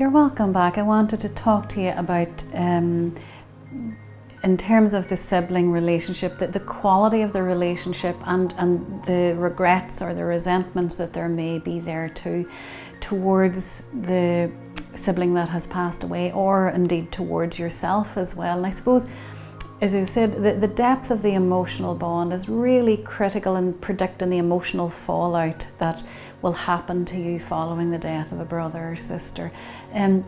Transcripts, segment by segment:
You're welcome back. I wanted to talk to you about, in terms of the sibling relationship, the quality of the relationship and the regrets or the resentments that there may be there too, towards the sibling that has passed away, or indeed towards yourself as well. And I suppose, as I said, the depth of the emotional bond is really critical in predicting the emotional fallout that will happen to you following the death of a brother or sister. And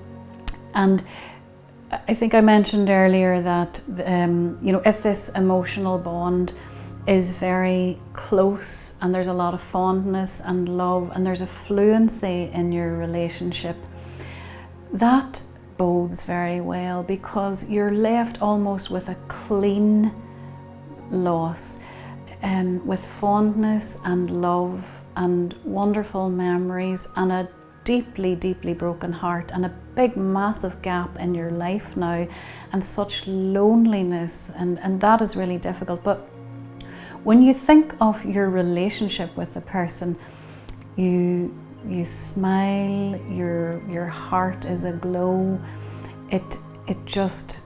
I think I mentioned earlier that if this emotional bond is very close and there's a lot of fondness and love and there's a fluency in your relationship, that bodes very well, because you're left almost with a clean loss, with fondness and love and wonderful memories and a deeply, deeply broken heart and a big, massive gap in your life now, and such loneliness, and that is really difficult. But when you think of your relationship with the person, you smile, your heart is aglow. It just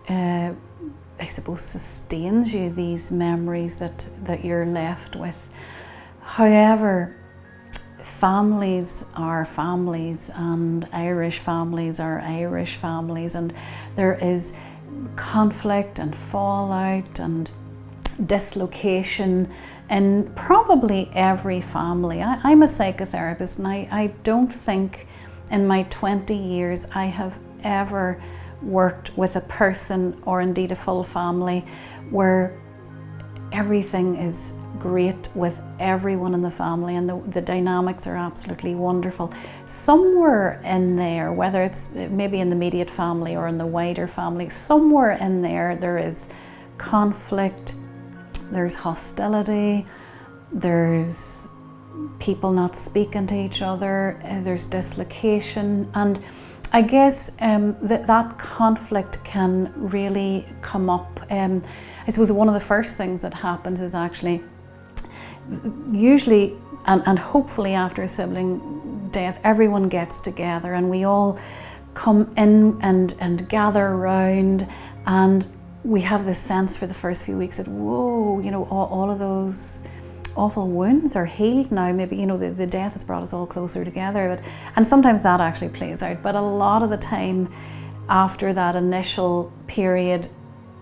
I suppose sustains you, these memories that you're left with. However, families are families, and Irish families are Irish families, and there is conflict and fallout and dislocation in probably every family. I'm a psychotherapist, and I don't think in my 20 years I have ever worked with a person, or indeed a full family, where everything is great with everyone in the family and the dynamics are absolutely wonderful. Somewhere in there, whether it's maybe in the immediate family or in the wider family, somewhere in there is conflict, there's hostility, there's people not speaking to each other, there's dislocation, and I guess that conflict can really come up. I suppose one of the first things that happens is actually, usually and hopefully after a sibling death, everyone gets together and we all come in and gather around, and we have this sense for the first few weeks that, whoa, all of those awful wounds are healed now. Maybe, the death has brought us all closer together. And sometimes that actually plays out. But a lot of the time, after that initial period,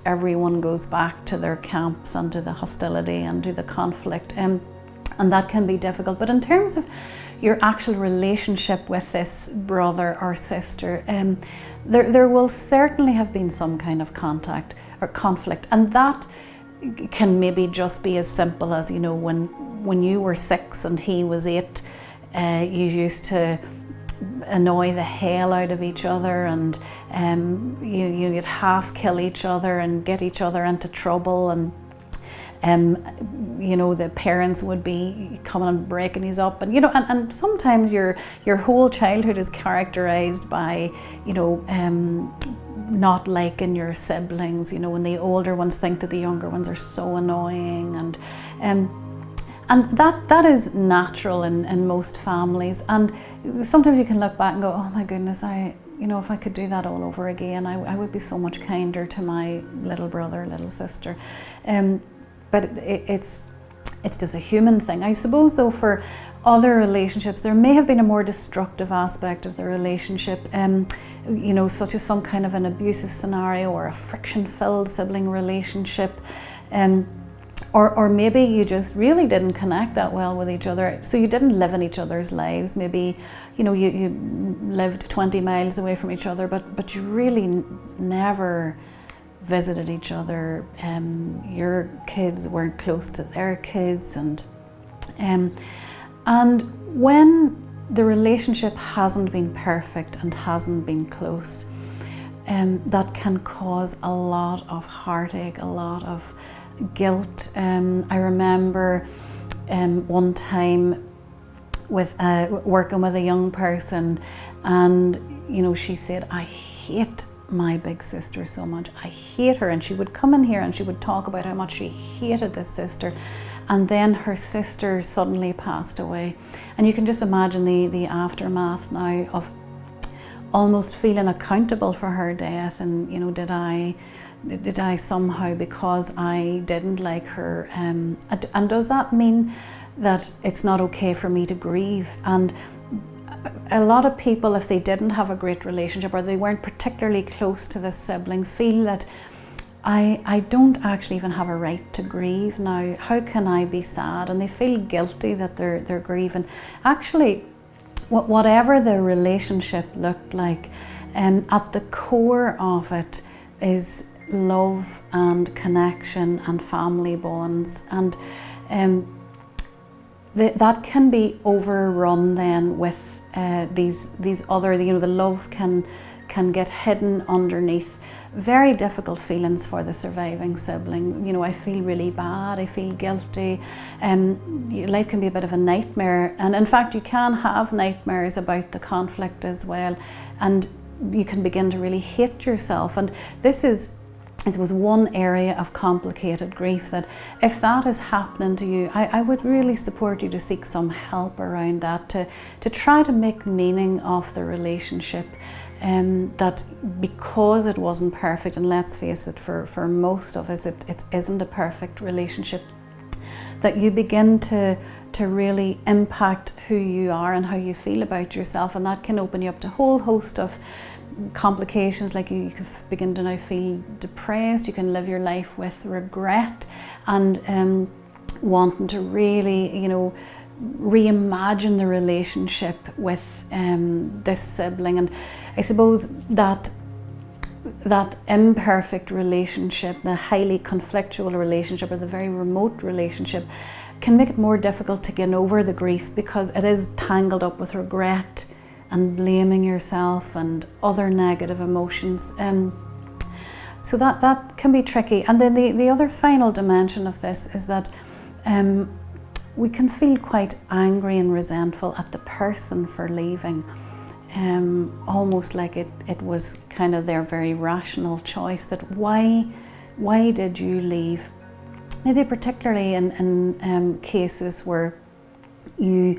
everyone goes back to their camps and to the hostility and to the conflict. And that can be difficult. But in terms of your actual relationship with this brother or sister, there will certainly have been some kind of contact or conflict. And that can maybe just be as simple as, when you were 6 and he was 8, you used to annoy the hell out of each other, and you'd half kill each other and get each other into trouble, and the parents would be coming and breaking you up, and sometimes your whole childhood is characterized by not liking your siblings, when the older ones think that the younger ones are so annoying, and that is natural in most families. And sometimes you can look back and go, oh my goodness, if I could do that all over again, I would be so much kinder to my little brother, little sister. But it's just a human thing. I suppose, though, for other relationships, there may have been a more destructive aspect of the relationship, such as some kind of an abusive scenario or a friction-filled sibling relationship, or maybe you just really didn't connect that well with each other, so you didn't live in each other's lives. Maybe you lived 20 miles away from each other, but you really never visited each other. Your kids weren't close to their kids, and when the relationship hasn't been perfect and hasn't been close, that can cause a lot of heartache, a lot of guilt. I remember one time with working with a young person, and she said, I hate my big sister so much. I hate her. And she would come in here and she would talk about how much she hated this sister. And then her sister suddenly passed away. And you can just imagine the aftermath now almost feeling accountable for her death, and did I somehow, because I didn't like her, and does that mean that it's not okay for me to grieve? And a lot of people, if they didn't have a great relationship or they weren't particularly close to this sibling, feel that I don't actually even have a right to grieve now. How can I be sad? And they feel guilty that they're grieving. Actually, whatever the relationship looked like, at the core of it is love and connection and family bonds, and that can be overrun then with these other, the love can get hidden underneath very difficult feelings for the surviving sibling. I feel really bad, I feel guilty, life can be a bit of a nightmare, and in fact you can have nightmares about the conflict as well, and you can begin to really hate yourself. And this is, I suppose, one area of complicated grief that if that is happening to you, I would really support you to seek some help around that, to try to make meaning of the relationship. That because it wasn't perfect, and let's face it, for most of us it isn't a perfect relationship, that you begin to really impact who you are and how you feel about yourself, and that can open you up to a whole host of complications. Like you can begin to now feel depressed, you can live your life with regret and wanting to really reimagine the relationship with this sibling. And I suppose that imperfect relationship, the highly conflictual relationship, or the very remote relationship, can make it more difficult to get over the grief, because it is tangled up with regret and blaming yourself and other negative emotions. So that can be tricky. And then the other final dimension of this is that we can feel quite angry and resentful at the person for leaving, almost like it was kind of their very rational choice, that why did you leave? Maybe particularly in cases where you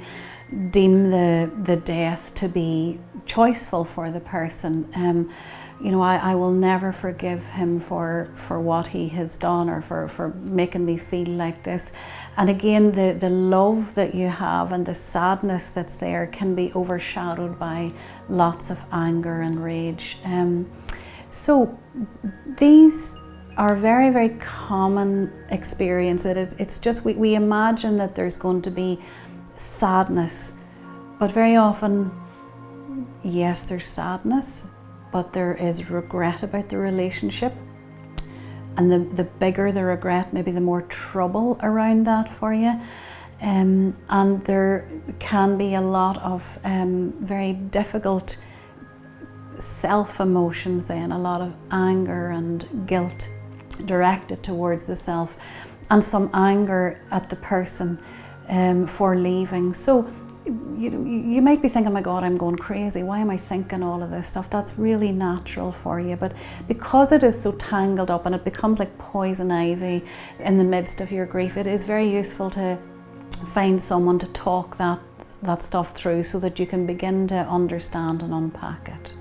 deem the death to be choiceful for the person. I will never forgive him for what he has done, or for making me feel like this. And again, the love that you have and the sadness that's there can be overshadowed by lots of anger and rage. So these are very, very common experiences. It's just we imagine that there's going to be sadness, but very often, yes, there's sadness, but there is regret about the relationship, and the bigger the regret, maybe the more trouble around that for you, and there can be a lot of very difficult self-emotions then, a lot of anger and guilt directed towards the self, and some anger at the person for leaving. So you might be thinking, oh my God, I'm going crazy. Why am I thinking all of this stuff? That's really natural for you. But because it is so tangled up and it becomes like poison ivy in the midst of your grief, it is very useful to find someone to talk that stuff through, so that you can begin to understand and unpack it.